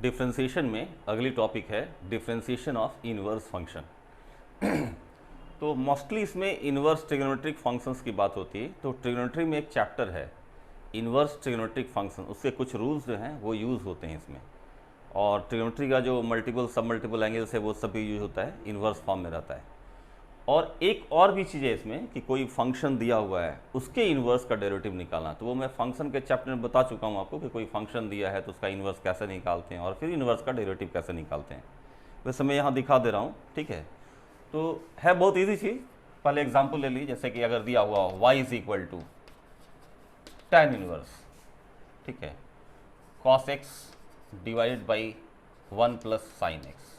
Differentiation में अगली topic है डिफ्रेंसिएशन ऑफ इनवर्स फंक्शन। तो मोस्टली इसमें इनवर्स ट्रिग्नोमेट्रिक फंक्शंस की बात होती है। तो ट्रिग्नोमेट्री में एक चैप्टर है इनवर्स ट्रिग्नोमेट्रिक फंक्शन, उसके कुछ रूल्स जो हैं वो यूज़ होते हैं इसमें। और ट्रिग्नोमेट्री का जो मल्टीपल सब मल्टीपल एंगल्स है वो सब भी यूज होता है, इनवर्स फॉर्म में रहता है। और एक और भी चीज़ है इसमें कि कोई फंक्शन दिया हुआ है उसके इन्वर्स का डेरिवेटिव निकालना। तो वो मैं फंक्शन के चैप्टर में बता चुका हूँ आपको कि कोई फंक्शन दिया है तो उसका इन्वर्स कैसे निकालते हैं और फिर इन्वर्स का डेरिवेटिव कैसे निकालते हैं। वैसे मैं यहाँ दिखा दे रहा हूँ, ठीक है। तो है बहुत ईजी चीज़। पहले एग्जाम्पल ले लीजिए, जैसे कि अगर दिया हुआ y is equal to tan inverse, ठीक है, cos x divided by 1 plus sine x,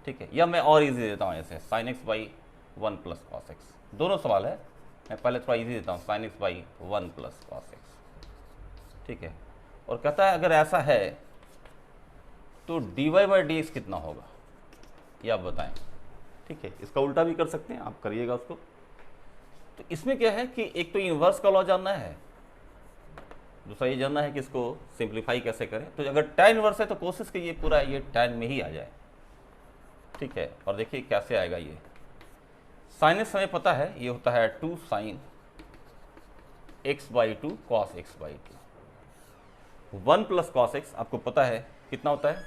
ठीक है। या मैं और इजी देता हूँ ऐसे sin x by 1 plus cos x. दोनों सवाल है, मैं पहले थोड़ा इजी देता हूँ sin x by 1 plus cos x, ठीक है। और कहता है अगर ऐसा है तो dy बाई डी एक्स कितना होगा, ये आप बताएं, ठीक है। इसका उल्टा भी कर सकते हैं, आप करिएगा उसको। तो इसमें क्या है कि एक तो इन्वर्स का लॉ जानना है, दूसरा ये जानना है कि इसको सिंप्लीफाई कैसे करें। तो अगर tan इनवर्स है तो कोशिश कीजिए पूरा ये tan में ही आ जाए, ठीक है। और देखिए कैसे आएगा ये साइन एक्स हमें पता है ये होता है 2 sine x by 2 cos x by 2। 1 plus cos x आपको पता है कितना होता है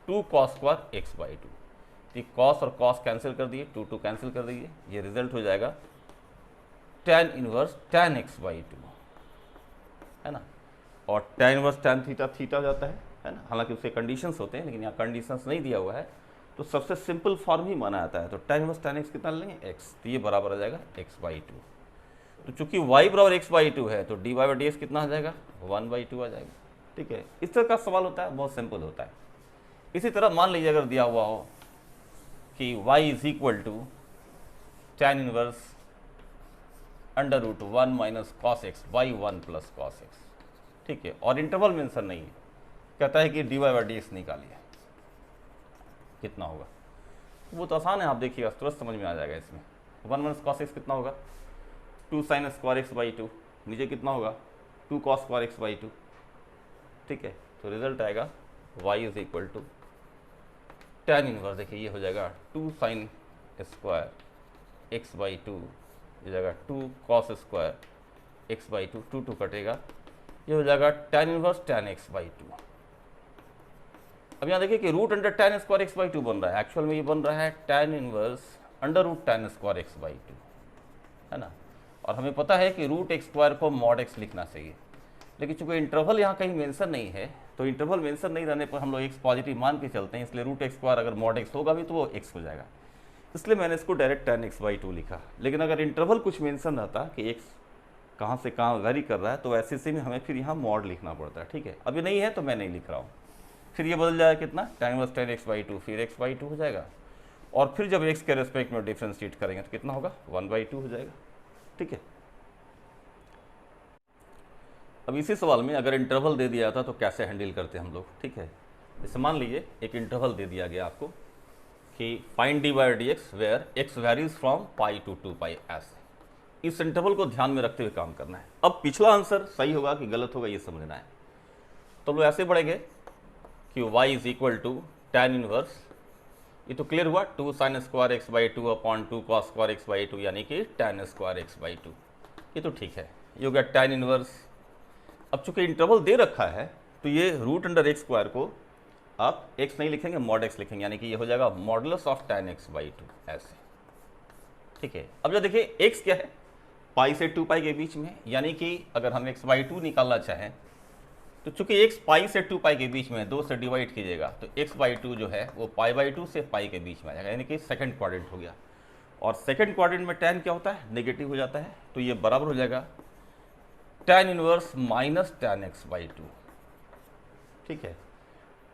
2 कॉस स्क्वायर एक्स बाई 2। तो कॉस और कॉस कैंसिल कर दिए, 2 कैंसिल कर दीजिए, ये रिजल्ट हो जाएगा tan inverse tan x by 2, है ना। और tan inverse tan theta theta जाता है ना। हालांकि उसके कंडीशंस होते हैं लेकिन यहाँ कंडीशंस नहीं दिया हुआ है, तो सबसे सिंपल फॉर्म ही माना जाता है। तो tan इनवर्स tan x कितना लेंगे x, तो ये बराबर आ जाएगा x बाई 2। तो चूंकि y बराबर x बाई 2 है तो dy बाई डी एक्स कितना आ जाएगा 1 बाई 2 आ जाएगा, ठीक है। इस तरह का सवाल होता है, बहुत सिंपल होता है। इसी तरह मान लीजिए अगर दिया हुआ हो कि y is equal to tan inverse under root 1 minus cos x by 1 plus cos x, ठीक है। और इंटरवल मेंशन नहीं है, कहता है कि dy बाई डी एक्स निकालिए, कितना होगा। वो तो आसान है, आप देखिएगा तुरंत समझ में आ जाएगा। इसमें 1 माइनस कॉस एक्स कितना होगा 2 साइन स्क्वायर एक्स बाई 2, नीचे कितना होगा 2 कॉस स्क्वायर एक्स बाई 2, ठीक है। तो रिजल्ट आएगा y is equal to tan inverse, देखिए ये हो जाएगा 2 साइन स्क्वायर एक्स बाई 2, ये जाएगा 2 कॉस स्क्वायर एक्स बाई 2, 2 कटेगा, ये हो जाएगा tan inverse tan x by 2। अब यहाँ देखिए कि root under tan square x by 2 बन रहा है, एक्चुअल में ये बन रहा है tan inverse under root tan square x by 2, है ना। और हमें पता है कि रूट एक्स स्क्वायर को मॉड एक्स लिखना चाहिए, लेकिन चूंकि इंटरवल यहाँ कहीं मेंशन नहीं है तो इंटरवल मेंशन नहीं रहने पर हम लोग एक्स पॉजिटिव मान के चलते हैं, इसलिए रूट एक्स स्क्वायर अगर मॉड एक्स होगा भी तो वो एक्स हो जाएगा, इसलिए मैंने इसको डायरेक्ट tan एक्स बाई 2 लिखा। लेकिन अगर इंटरवल कुछ मेंशन रहता कि एक्स कहाँ से कहाँ वेरी कर रहा है तो ऐसे से में हमें फिर यहाँ मॉड लिखना पड़ता है, ठीक है। अभी नहीं है तो मैं नहीं लिख रहा हूँ। फिर ये बदल जाएगा कितना tan inverse tan x by 2, फिर x बाई 2 हो जाएगा, और फिर जब x के रेस्पेक्ट में डिफ्रेंशिएट करेंगे तो कितना होगा 1 बाई 2 हो जाएगा, ठीक है। अब इसी सवाल में अगर इंटरवल दे दिया था तो कैसे हैंडल करते हैं हम लोग, ठीक है। जैसे मान लीजिए एक इंटरवल दे दिया गया आपको कि find d by D x where x varies from pi to 2 pi ऐसे। इस इंटरवल को ध्यान में रखते हुए काम करना है। अब पिछला आंसर सही होगा कि गलत होगा ये समझना है। तो लोग ऐसे बढ़ेंगे कि y is equal to tan inverse, ये तो क्लियर हुआ 2 sine square x by 2 upon 2 cos square x by 2, यानी कि tan स्क्वायर एक्स बाई 2, ये तो ठीक है, ये हो गया tan इनवर्स। अब चूंकि इंटरवल दे रखा है तो ये रूट अंडर एक्स स्क्वायर को आप x नहीं लिखेंगे मॉड x लिखेंगे, यानी कि ये हो जाएगा modulus of tan x by 2 ऐसे, ठीक है। अब जो देखिए x क्या है पाई से 2 पाई के बीच में, यानी कि अगर हम x बाई 2 निकालना चाहें तो चूंकि x पाई से 2 पाई के बीच में 2 से डिवाइड कीजिएगा तो x बाई 2 जो है वो पाई बाई 2 से पाई के बीच में आ जाएगा, यानी कि सेकंड क्वाड्रेंट हो गया। और सेकंड क्वाड्रेंट में tan क्या होता है नेगेटिव हो जाता है, तो ये बराबर हो जाएगा tan inverse minus tan x by 2, ठीक है।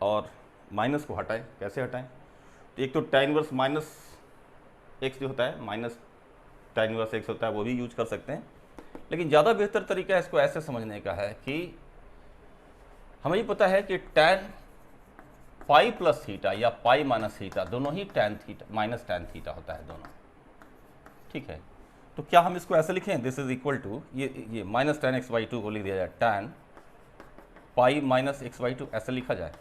और माइनस को हटाएं, कैसे हटाएं, तो एक तो tan इनवर्स माइनस एक्स जो होता है माइनस tan इनवर्स एक्स होता है वो भी यूज कर सकते हैं, लेकिन ज़्यादा बेहतर तरीका इसको ऐसे समझने का है कि हमें ये पता है कि tan पाई प्लस थीटा या पाई माइनस थीटा दोनों ही tan theta minus tan theta होता है दोनों, ठीक है। तो क्या हम इसको ऐसे लिखें दिस इज इक्वल टू ये माइनस tan एक्स बाई 2 को लिख दिया जाए tan pi minus x by 2 ऐसे लिखा जाए,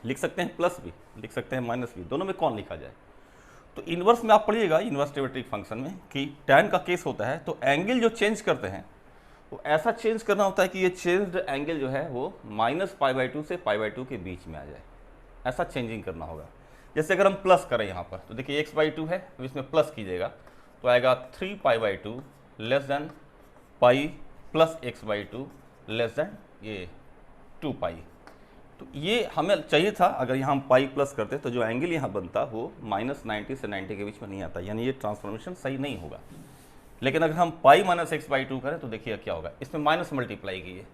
लिख सकते हैं प्लस भी, लिख सकते हैं माइनस भी, दोनों में कौन लिखा जाए। तो इन्वर्स में आप पढ़िएगा इन्वर्स ट्रिग्नोमेट्रिक फंक्शन में कि tan का केस होता है तो एंगल जो चेंज करते हैं वो ऐसा चेंज करना होता है कि ये चेंज्ड एंगल जो है वो -π/2 से π/2 के बीच में आ जाए, ऐसा चेंजिंग करना होगा। जैसे अगर हम प्लस करें यहाँ पर तो देखिए x/2 है, तो इसमें प्लस कीजिएगा तो आएगा 3π/2 less than pi plus x/2 less than ये 2π। तो ये हमें चाहिए था, अगर यहाँ हम पाई प्लस करते तो जो एंगल यहाँ बनता वो -90 से 90 के बीच में नहीं आता, यानी ये ट्रांसफॉर्मेशन सही नहीं होगा। लेकिन अगर हम पाई माइनस x/2 करें तो देखिए क्या होगा, इसमें माइनस मल्टीप्लाई कीजिए,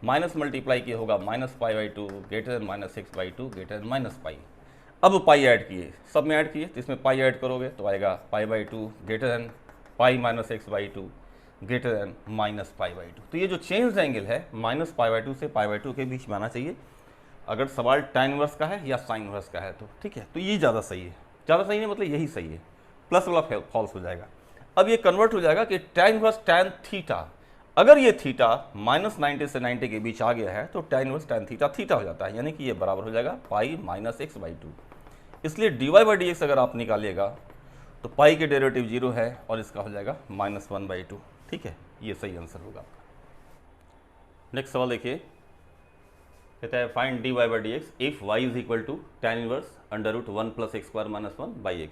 माइनस मल्टीप्लाई किए होगा -π/2 greater then -x/2 greater then -π। अब पाई ऐड किए, सब में ऐड किए तो इसमें पाई ऐड करोगे तो आएगा π/2 greater than pi minus x/2 greater than -π/2। तो ये जो चेंज एंगल है -π/2 से π/2 के बीच में आना चाहिए, अगर सवाल tan इनवर्स का है या sin इनवर्स का है तो ठीक है। तो ये ज़्यादा सही है, ज़्यादा सही नहीं मतलब यही सही है, प्लस वाला फॉल्स हो जाएगा। अब ये कन्वर्ट हो जाएगा कि tan इनवर्स tan थीटा, अगर ये थीटा -90 से 90 के बीच आ गया है तो tan inverse tan theta theta हो जाता है, यानी कि ये बराबर हो जाएगा पाई माइनस x/2। इसलिए dy/dx अगर आप निकालिएगा तो पाई के डेरिवेटिव 0 है और इसका हो जाएगा -1/2। ठीक है, ये सही आंसर होगा आपका। नेक्स्ट सवाल देखिए, कहता है find dy/dx if y is equal to tan inverse √1 + x² - 1/x।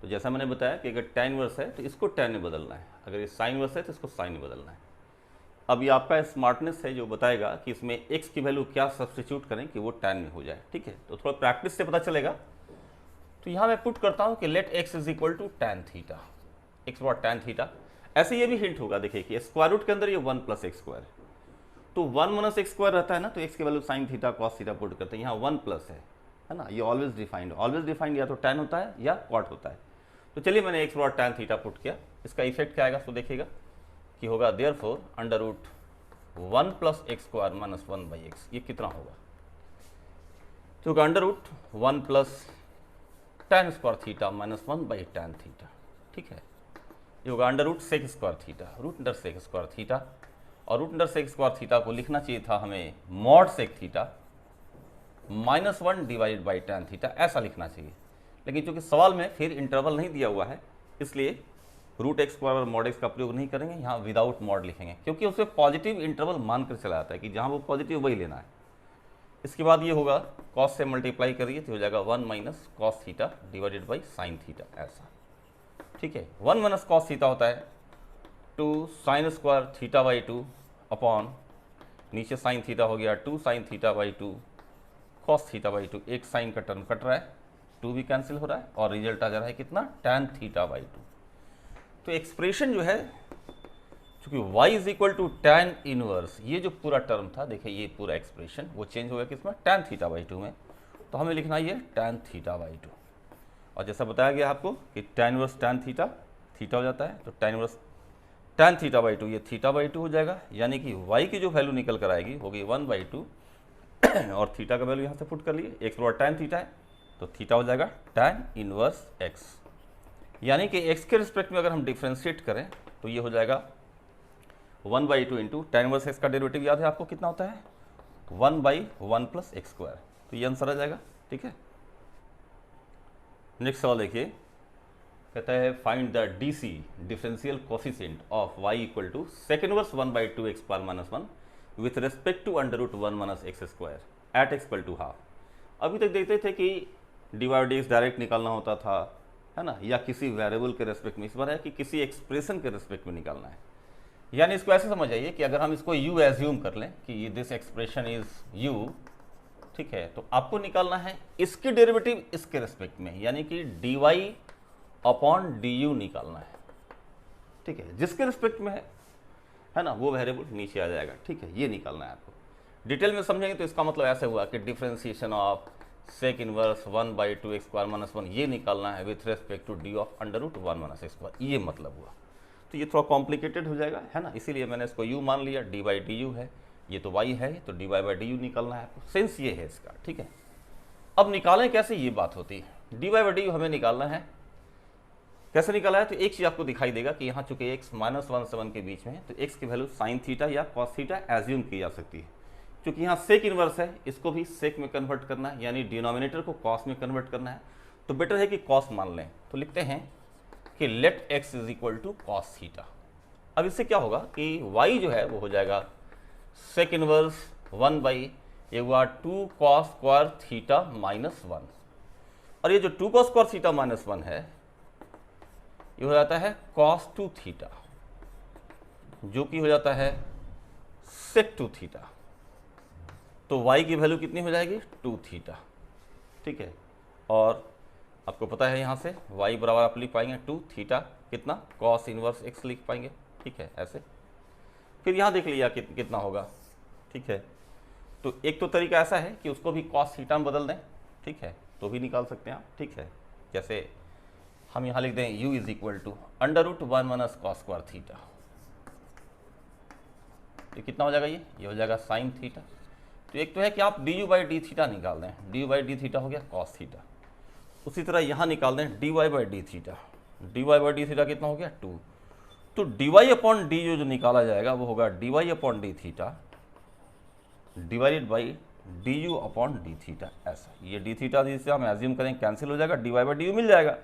तो जैसा मैंने बताया कि अगर tan इनवर्स है तो इसको tan में बदलना है, अगर ये sin इनवर्स है तो इसको sin में बदलना है। अब ये आपका स्मार्टनेस है जो बताएगा कि इसमें x की वैल्यू क्या सब्स्टिट्यूट करें कि वो tan में हो जाए। ठीक है, तो थोड़ा प्रैक्टिस से पता चलेगा। तो यहाँ मैं पुट करता हूँ कि let x is equal to tan theta, x but tan theta. ऐसे ये भी हिंट होगा, देखिए कि स्क्वायर रूट के अंदर ये 1 + x², तो 1 - x² रहता है ना, तो x की value sin theta cos theta put करते हैं, यहाँ 1 प्लस है ना, ये ऑलवेज डिफाइंड या तो tan होता है या cot होता है। तो चलिए मैंने x but tan theta put किया, इसका इफेक्ट क्या आएगा तो देखिएगा कि होगा देयरफॉर √1 + x² - 1/x। ये कितना होगा तो √1 + tan² थीटा - 1/tan थीटा। ठीक है, ये होगा √sec² थीटा, √sec² थीटा, और √sec² थीटा को लिखना चाहिए था हमें mod sec theta -1 divided by tan theta, ऐसा लिखना चाहिए। लेकिन चूंकि सवाल में फिर इंटरवल नहीं दिया हुआ है इसलिए √x² और मॉड x का प्रयोग नहीं करेंगे, यहाँ विदाउट मॉड लिखेंगे, क्योंकि उसे पॉजिटिव इंटरवल मानकर चला जाता है कि जहाँ वो पॉजिटिव वही लेना है। इसके बाद ये होगा cos से मल्टीप्लाई करिए तो हो जाएगा 1 - cos theta divided by sin theta, ऐसा। ठीक है, 1 - cos थीटा होता है 2 sin² θ/2 अपॉन नीचे sin थीटा हो गया 2 sin θ/2 cos θ/2, एक साइन का टर्म कट रहा है, 2 भी कैंसिल हो रहा है और रिजल्ट आ जा रहा है कितना tan θ/2। तो एक्सप्रेशन जो है चूंकि y is equal to tan inverse, ये जो पूरा टर्म था देखिए ये पूरा एक्सप्रेशन वो चेंज हो गया किसमें tan θ/2 में, तो हमें लिखना ये tan θ/2। और जैसा बताया गया आपको कि tan inverse tan theta theta हो जाता है, तो tan इनवर्स tan θ/2 ये θ/2 हो जाएगा, यानी कि y की जो वैल्यू निकल कर आएगी होगी 1/2 और थीटा का वैल्यू यहाँ से पुट कर लिए, x बराबर tan थीटा है तो थीटा हो जाएगा tan इनवर्स x, यानी कि x के रिस्पेक्ट में अगर हम डिफ्रेंशिएट करें तो ये हो जाएगा 1/2 इंटू tan इनवर्स x का डेरिवेटिव याद है आपको कितना होता है 1/1 + x², तो ये आंसर आ जाएगा। ठीक है, नेक्स्ट सवाल देखिए, कहता है find the DC differential coefficient of y equal to sec inverse 1/2 x² - 1 with respect to √1 - x² at x equal to half. अभी तक देखते थे कि dy/dx डायरेक्ट निकालना होता था, है ना, या किसी वेरिएबल के रेस्पेक्ट में, इस बार है कि किसी एक्सप्रेशन के रेस्पेक्ट में निकालना है। यानी इसको ऐसे समझ आइए कि अगर हम इसको u एज्यूम कर लें कि ये दिस एक्सप्रेशन इज u, ठीक है, तो आपको निकालना है इसकी डेरिवेटिव इसके रेस्पेक्ट में, यानी कि dy/du निकालना है। ठीक है, जिसके रिस्पेक्ट में है ना, वो वेरिएबल नीचे आ जाएगा। ठीक है, ये निकालना है आपको। डिटेल में समझेंगे तो इसका मतलब ऐसे हुआ कि differentiation of sec inverse 1/2 x² - 1 ये निकालना है with respect to d of √1 - x², ये मतलब हुआ। तो ये थोड़ा कॉम्प्लिकेटेड हो जाएगा, है ना, इसीलिए मैंने इसको u मान लिया, dy/du है, ये तो y है तो dy/du निकालना है आपको, सेंस ये है इसका। ठीक है, अब निकालें कैसे, ये बात होती है। dy/du हमें निकालना है, कैसे निकाला है तो एक चीज़ आपको दिखाई देगा कि यहाँ चूंकि x -1 से 1 के बीच में है तो x की वैल्यू sin थीटा या cos थीटा एज्यूम की जा सकती है, क्योंकि यहाँ सेक इनवर्स है, इसको भी सेक में कन्वर्ट करना है, यानी डिनोमिनेटर को कॉस में कन्वर्ट करना है, तो बेटर है कि कॉस मान लें। तो लिखते हैं कि let x is equal to cos theta. अब इससे क्या होगा कि y जो है वो हो जाएगा सेक इनवर्स 1 बाई ये हुआ 2 कॉस स्क्वायर थीटा माइनस 1, और ये जो 2 कॉस स्क्वायर थीटा माइनस 1 है ये हो जाता है कॉस 2 थीटा, जो कि हो जाता है सेक 2 थीटा। तो y की वैल्यू कितनी हो जाएगी 2 थीटा, ठीक है। और आपको पता है यहाँ से y बराबर आप लिख पाएंगे 2 थीटा कितना कॉस इनवर्स x लिख पाएंगे, ठीक है ऐसे। फिर यहाँ देख लिया कितना होगा, ठीक है। तो एक तो तरीका ऐसा है कि उसको भी कॉस थीटा में बदल दें, ठीक है, तो भी निकाल सकते हैं आप, ठीक है। जैसे हम यहाँ लिख दें u is equal to under root 1 minus cos square theta, तो कितना हो जाएगा, ये हो जाएगा साइन थीटा। तो एक तो है कि आप d u by D theta निकाल दें, d u by D theta हो गया कॉस थीटा। उसी तरह यहाँ निकाल दें d Y by D theta, d Y by D theta कितना हो गया 2। तो d y upon d u जो निकाला जाएगा वो होगा d y upon D theta divided by D you upon D theta, ऐसा। ये डी थीटा जिसे हम एज्यूम करें कैंसिल हो जाएगा, D Y by D U मिल जाएगा,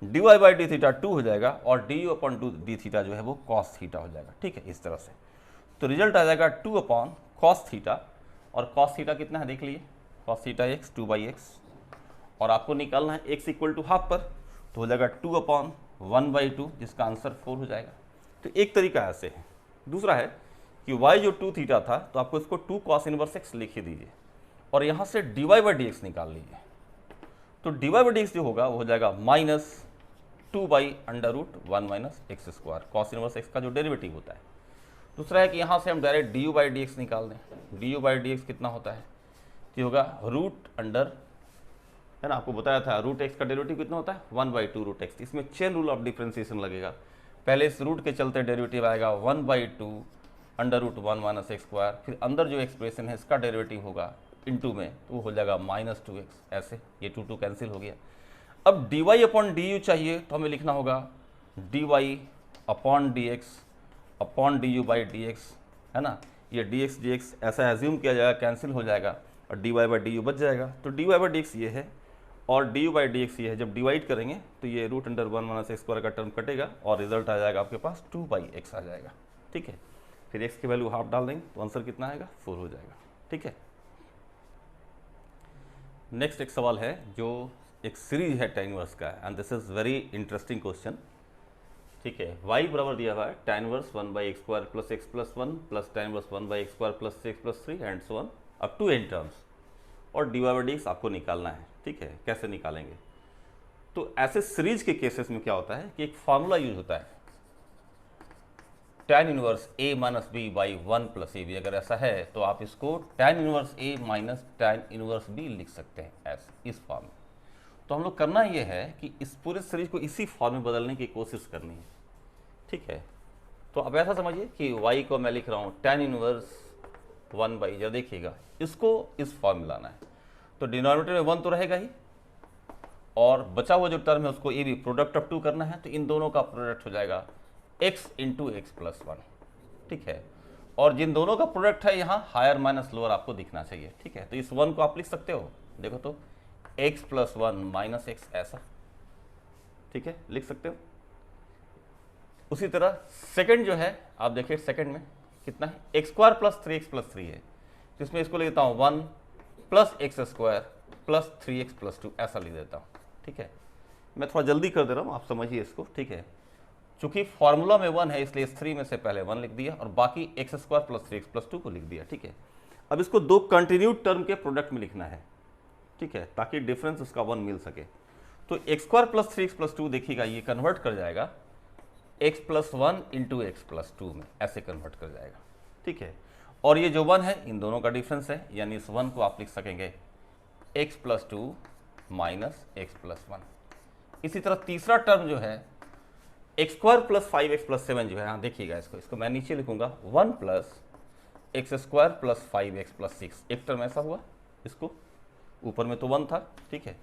D Y by D theta 2 हो जाएगा, और D you upon D theta जो है वो कॉस थीटा हो जाएगा, ठीक है इस तरह से। तो रिजल्ट आ जाएगा 2 अपॉन कॉस थीटा, और कॉस थीटा कितना है देख लिए, cos theta x 2 by x, और आपको निकालना है x इक्वल टू हाफ पर, तो हो जाएगा 2 अपॉन 1 बाई 2, जिसका आंसर 4 हो जाएगा। तो एक तरीका ऐसे है। दूसरा है कि y जो 2 थीटा था तो आपको इसको 2 कॉस इनवर्स x लिख ही दीजिए, और यहाँ से dy बाई डी एक्स निकाल लीजिए। तो dy बाई डी एक्स जो होगा वो हो जाएगा minus 2 by under root 1 minus x square, cos inverse x का जो डेरिवेटिव होता है। दूसरा है कि यहाँ से हम direct D u by D x निकाल दें। D u by D x कितना होता है, ये होगा रूट अंडर, है ना, आपको बताया था रूट एक्स का डेरिवेटिव कितना होता है 1 बाई 2 रूट एक्स। इसमें चेन रूल ऑफ डिफ्रेंसिएशन लगेगा, पहले इस रूट के चलते डेरिवेटिव आएगा 1 by 2 under root 1 minus x square, फिर अंदर जो एक्सप्रेशन है इसका डेरिवेटिव होगा इनटू में, तो वो हो जाएगा माइनस 2x, ऐसे ये 2 कैंसिल हो गया। अब d y upon d u चाहिए तो हमें लिखना होगा d y upon d x upon d u by D x, है ना। ये डी एक्स डी एक्स ऐसा एज्यूम किया जाएगा, कैंसिल हो जाएगा, और D Y by D u बच जाएगा। तो d Y by D x ये है और D u by D x ये है। जब डिवाइड करेंगे तो ये root under 1 minus x square का टर्म कटेगा और रिजल्ट आ जाएगा आपके पास 2 बाई एक्स आ जाएगा, ठीक है। फिर एक्स की वैल्यू हाफ डाल देंगे तो आंसर कितना आएगा 4 हो जाएगा, ठीक है। नेक्स्ट एक सवाल है जो एक सीरीज है tan इनवर्स का, and this is very interesting question, ठीक है। y बराबर दिया हुआ है tan inverse 1 by X square plus X plus 1 plus tan inverse 1 by X square plus X plus 3 and so on up to n terms, और D Y by D X आपको निकालना है, ठीक है। कैसे निकालेंगे, तो ऐसे सीरीज के केसेस में क्या होता है कि एक फार्मूला यूज होता है tan inverse a minus b by 1 plus a b. अगर ऐसा है तो आप इसको tan inverse a minus tan inverse b लिख सकते हैं ऐसे इस फॉर्म में। तो हम लोग करना ये है कि इस पूरे सीरीज को इसी फॉर्म में बदलने की कोशिश करनी है, ठीक है। तो अब ऐसा समझिए कि y को मैं लिख रहा हूँ tan इनवर्स 1 बाई, जब देखिएगा इसको इस फॉर्म में लाना है तो डिनोमिनेटर में 1 तो रहेगा ही, और बचा हुआ जो टर्म है उसको ये भी प्रोडक्ट ऑफ 2 करना है, तो इन दोनों का प्रोडक्ट हो जाएगा x इंटू एक्स प्लस 1, ठीक है। और जिन दोनों का प्रोडक्ट है यहाँ हायर माइनस लोअर आपको दिखना चाहिए, ठीक है। तो इस 1 को आप लिख सकते हो, देखो तो x प्लस 1 माइनस एक्स, ऐसा, ठीक है, लिख सकते हो। उसी तरह सेकंड जो है आप देखिए सेकंड में कितना है x square plus 3x plus 3 है, तो इसमें इसको लिख देता हूँ 1 plus x square plus 3x plus 2, ऐसा लिख देता हूँ, ठीक है। मैं थोड़ा जल्दी कर दे रहा हूँ, आप समझिए इसको, ठीक है। चूंकि फॉर्मूला में 1 है इसलिए इस 3 में से पहले 1 लिख दिया और बाकी x square plus 3x plus 2 को लिख दिया, ठीक है। अब इसको दो कंटिन्यूड टर्म के प्रोडक्ट में लिखना है, ठीक है, ताकि डिफरेंस उसका 1 मिल सके। तो x square plus 3x plus 2 देखिएगा ये कन्वर्ट कर जाएगा x plus 1 into x plus 2 में, ऐसे कन्वर्ट कर जाएगा, ठीक है। और ये जो 1 है इन दोनों का डिफरेंस है, यानी इस 1 को आप लिख सकेंगे x plus 2 minus x plus 1। इसी तरह तीसरा टर्म जो है x square plus 5x plus 7 जो है, हाँ देखिएगा इसको मैं नीचे लिखूंगा 1 plus x square plus 5x plus 6, एक टर्म ऐसा हुआ, इसको ऊपर में तो 1 था, ठीक है।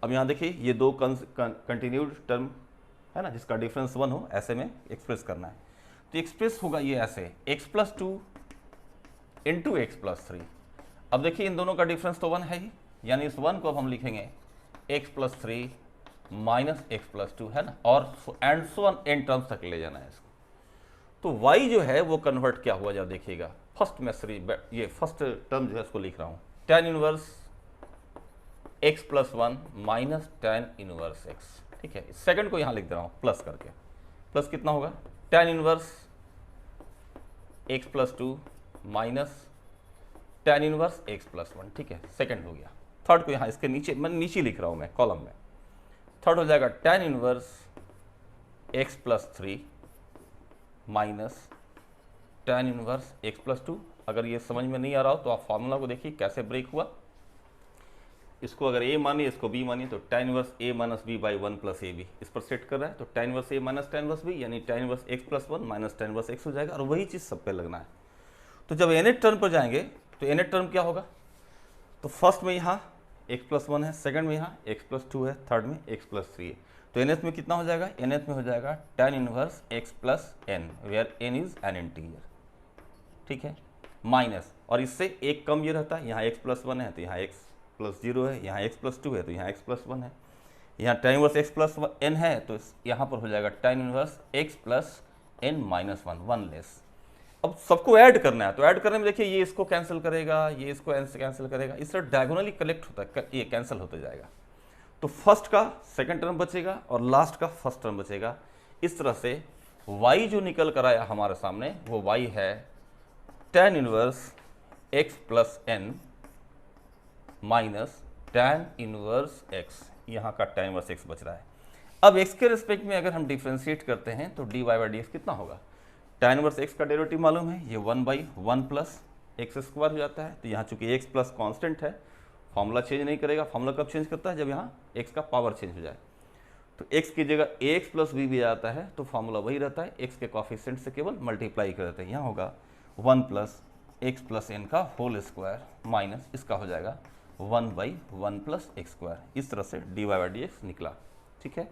अब यहाँ देखिए ये दो कंटिन्यूड टर्म है ना, जिसका डिफरेंस 1 हो, ऐसे में एक्सप्रेस करना है। तो एक्सप्रेस होगा ये ऐसे x plus 2 into x plus 3। अब देखिए इन दोनों का डिफरेंस तो 1 है ही, यानी इस 1 को अब हम लिखेंगे x plus 3 minus x plus 2, है ना, और and so on an terms तक ले जाना है इसको। तो y जो है वो कन्वर्ट क्या हुआ जब देखिएगा, फर्स्ट मेसरी ये फर्स्ट टर्म जो है इसको लिख रहा हूँ, tan inverse x plus 1 minus tan inverse x, ठीक है। सेकंड को यहाँ लिख दे रहा हूँ प्लस करके, प्लस कितना होगा tan inverse x plus 2 minus tan inverse x plus 1, ठीक है, सेकंड हो गया। थर्ड को यहाँ इसके नीचे, मैं नीचे लिख रहा हूँ मैं कॉलम में, थर्ड हो जाएगा tan inverse x plus 3 minus tan inverse x plus 2। अगर ये समझ में नहीं आ रहा हो तो आप फॉर्मूला को देखिए कैसे ब्रेक हुआ, इसको अगर a मानिए इसको b मानिए, तो tan inverse a minus b by 1 plus ab इस पर सेट कर रहा है, तो tan inverse a minus tan inverse b यानी tan inverse x plus 1 minus tan inverse x हो जाएगा, और वही चीज़ सब पे लगना है। तो जब nth टर्म पर जाएंगे तो nth टर्म क्या होगा, तो फर्स्ट में यहाँ x प्लस 1 है, सेकंड में यहाँ x प्लस 2 है, थर्ड में x प्लस 3 है, तो nth में कितना हो जाएगा, nth में हो जाएगा tan inverse x plus n where n is an integer, ठीक है, माइनस, और इससे एक कम ये रहता है, यहाँ x प्लस 1 है तो यहाँ x प्लस 0 है, यहाँ x प्लस 2 है तो यहाँ x प्लस 1 है, यहाँ tan inverse x plus n है तो यहाँ पर हो जाएगा tan inverse x plus n minus 1, 1 less. अब सबको ऐड करना है, तो ऐड करने में देखिए ये इसको कैंसिल करेगा, ये इसको n से कैंसिल करेगा, इस तरह डायगोनली कलेक्ट होता है, ये कैंसिल होता जाएगा, तो फर्स्ट का सेकंड टर्म बचेगा और लास्ट का फर्स्ट टर्म बचेगा। इस तरह से y जो निकल कर आया हमारे सामने वो y है tan inverse x plus n minus tan inverse x, यहाँ का tan इनवर्स x बच रहा है। अब x के रिस्पेक्ट में अगर हम डिफ्रेंशिएट करते हैं तो dy बाई dx कितना होगा, tan इनवर्स x का डेरिवेटिव मालूम है, ये 1 बाई 1 प्लस एक्स स्क्वायर हो जाता है, तो यहाँ चूंकि x प्लस कांस्टेंट है फॉर्मूला चेंज नहीं करेगा, फॉर्मूला कब चेंज करता है, जब यहाँ x का पावर चेंज हो जाए, तो x की जगह ax प्लस b भी आता है, तो फॉर्मूला वही रहता है, x के कोफिशिएंट से केवल मल्टीप्लाई कर देते हैं, यहाँ होगा 1 प्लस एक्स प्लस एन का होल स्क्वायर माइनस इसका हो जाएगा 1 बाई 1 प्लस एक्स स्क्वायर। इस तरह से dy बाई dx निकला, ठीक है।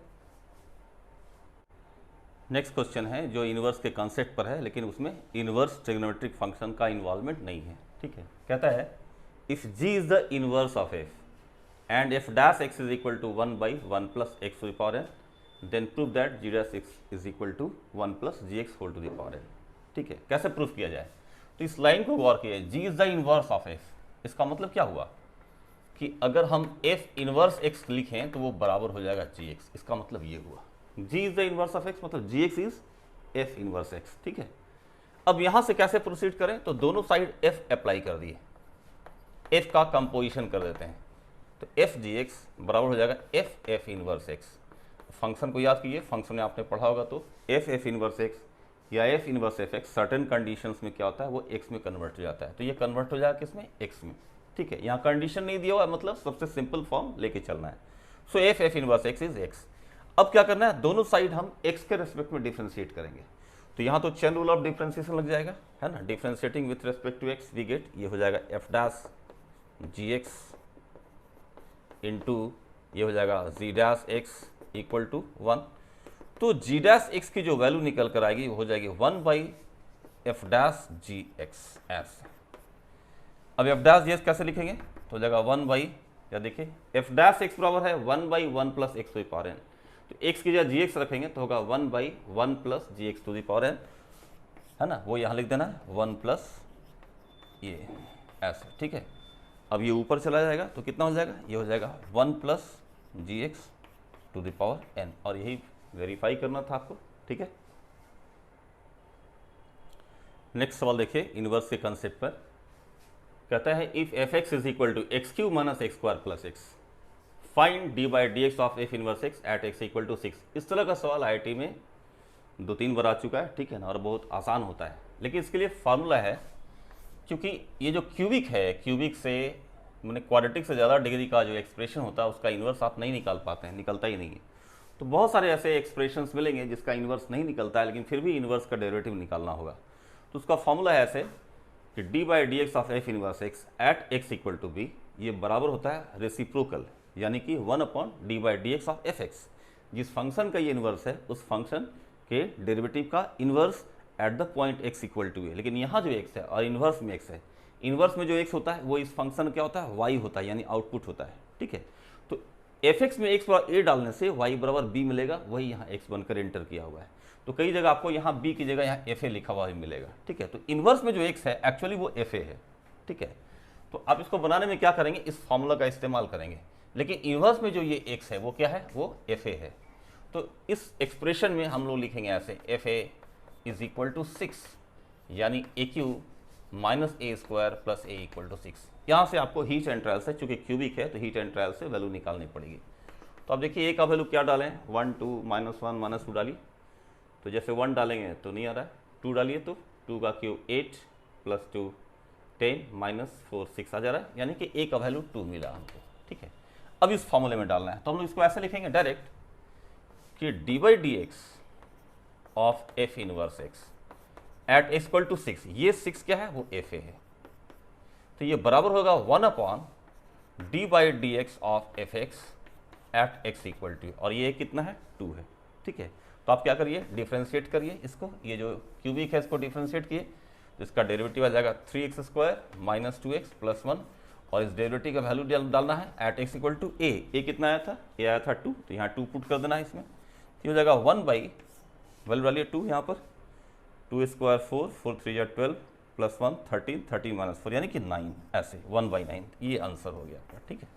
नेक्स्ट क्वेश्चन है जो इन्वर्स के कॉन्सेप्ट पर है, लेकिन उसमें इन्वर्स ट्रिग्नोमेट्रिक फंक्शन का इन्वॉल्वमेंट नहीं है, ठीक है। कहता है if g is the inverse of f and f dash x is equal to 1 by 1 plus x to the power n, then prove that g dash x is equal to 1 plus gx whole to the power n, ठीक है। कैसे proof किया जाए, तो इस line को गौर किया, g is the inverse of f, इसका मतलब क्या हुआ कि अगर हम f इन्वर्स x लिखें तो वो बराबर हो जाएगा gx, इसका मतलब ये हुआ g is the inverse of x मतलब gx is f inverse x, ठीक है। अब यहां से कैसे प्रोसीड करें, तो दोनों साइड f अप्लाई कर दिए, f का कंपोजिशन कर देते हैं, तो एफ जी एक्स बराबर हो जाएगा एफ इनवर्स एक्स। फंक्शन को याद कीजिए, फंक्शन में आपने पढ़ा होगा, तो एफ इनवर्स एक्स या F inverse F x certain conditions में क्या होता है वो एक्स में कन्वर्ट हो जाता है, तो ये कन्वर्ट हो जाएगा किसमें, एक्स में, ठीक है। यहाँ कंडीशन नहीं दिया हुआ है, मतलब सबसे सिंपल फॉर्म लेके चलना है। So F inverse X is X. अब क्या करना है, दोनों साइड हम एक्स के रेस्पेक्ट में डिफ्रेंशिएट करेंगे, तो यहाँ तो चेन रूल ऑफ डिफ्रेंशिएशन लग जाएगा, है ना। Differentiating with respect to x we get, ये हो जाएगा f dash g x into ये हो जाएगा g dash x equal to 1, तो जी डैश एक्स की जो वैल्यू निकल कर आएगी वो हो जाएगी 1 by f dash g x s. अब एफ डैश जी एक्स कैसे लिखेंगे, तो हो जाएगा 1 बाई, या देखिए एफ डैश एक्स बराबर है 1 by 1 plus x to the power n, तो एक्स की जगह जी एक्स रखेंगे तो होगा 1 by 1 plus g x to the power n, है ना, वो यहाँ लिख देना है 1 प्लस ये ऐसे, ठीक है। अब ये ऊपर चला जाएगा तो कितना हो जाएगा, ये हो जाएगा 1 plus g x to the power n, और यही वेरीफाई करना था आपको, ठीक है। नेक्स्ट सवाल देखिए इनवर्स के कंसेप्ट पर, कहता है if f x is equal to x cube minus x square plus x, find d by D x of F inverse x at x equal to 6। इस तरह का सवाल IIT में 2-3 बार आ चुका है, ठीक है ना, और बहुत आसान होता है, लेकिन इसके लिए फार्मूला है, क्योंकि ये जो क्यूबिक है, क्यूबिक से मैंने क्वाड्रेटिक से ज़्यादा डिग्री का जो एक्सप्रेशन होता है उसका इन्वर्स आप नहीं निकाल पाते हैं, निकलता ही नहीं है। तो बहुत सारे ऐसे एक्सप्रेशंस मिलेंगे जिसका इन्वर्स नहीं निकलता है, लेकिन फिर भी इन्वर्स का डेरिवेटिव निकालना होगा। तो उसका फॉर्मूला है ऐसे कि D by D x of F inverse x at x equal to B, ये बराबर होता है रेसिप्रोकल, यानी कि 1 upon D by D x of F X. जिस फंक्शन का ये इन्वर्स है उस फंक्शन के डेरिवेटिव का inverse at the point X equal to A, लेकिन यहाँ जो एक्स है और इन्वर्स में एक्स है, इन्वर्स में जो x होता है वो इस फंक्शन क्या होता है, y होता है, यानी आउटपुट होता है, ठीक है। तो fx में x बराबर a डालने से y बराबर b मिलेगा, वही यहाँ x बनकर एंटर किया हुआ है। तो कई जगह आपको यहाँ b की जगह यहाँ fa लिखा हुआ भी मिलेगा, ठीक है। तो इन्वर्स में जो x है एक्चुअली वो fa है, ठीक है। तो आप इसको बनाने में क्या करेंगे, इस फॉर्मूला का इस्तेमाल करेंगे, लेकिन इन्वर्स में जो ये x है वो क्या है, वो fa है। तो इस एक्सप्रेशन में हम लोग लिखेंगे ऐसे, fa इज इक्वल टू 6, यानी AQ minus a square plus a equal to 6। यहाँ से आपको हीट एंड ट्रायल से, चूंकि क्यूबिक है तो हीट एंड ट्रायल से वैल्यू निकालनी पड़ेगी। तो अब देखिए a का वैल्यू क्या डालें, 1 2 -1 -2 डालिए। तो जैसे 1 डालेंगे तो नहीं आ रहा है, 2 डालिए तो 2 का क्यूब 8 प्लस 2 10 -4 6 आ जा रहा है, यानी कि a का वैल्यू 2 मिला हमको, ठीक है। अब इस फॉर्मूले में डालना है, तो हम लोग इसको ऐसे लिखेंगे डायरेक्ट कि d/dx of f inverse x at x equal to 6, ये 6 क्या है, वो fa है। तो ये बराबर होगा 1/d/dx of fx at x equal to, और ये कितना है, 2 है, ठीक है। तो आप क्या करिए, डिफ्रेंशिएट करिए इसको, ये जो क्यूबिक है इसको डिफ्रेंशिएट किए, तो इसका डेरिवेटिव आ जाएगा 3x square minus 2x plus 1, और इस डेरिवेटिव का वैल्यू डालना है at x equal to a कितना आया था, a आया था 2, तो यहाँ 2 पुट कर देना है इसमें, ये हो जाएगा 1/, डालिए 2 यहाँ पर, 2 स्क्वायर 4 4 3 12 प्लस 1 13 13 -4, यानी कि 9, ऐसे 1/9, ये आंसर हो गया आपका, ठीक है।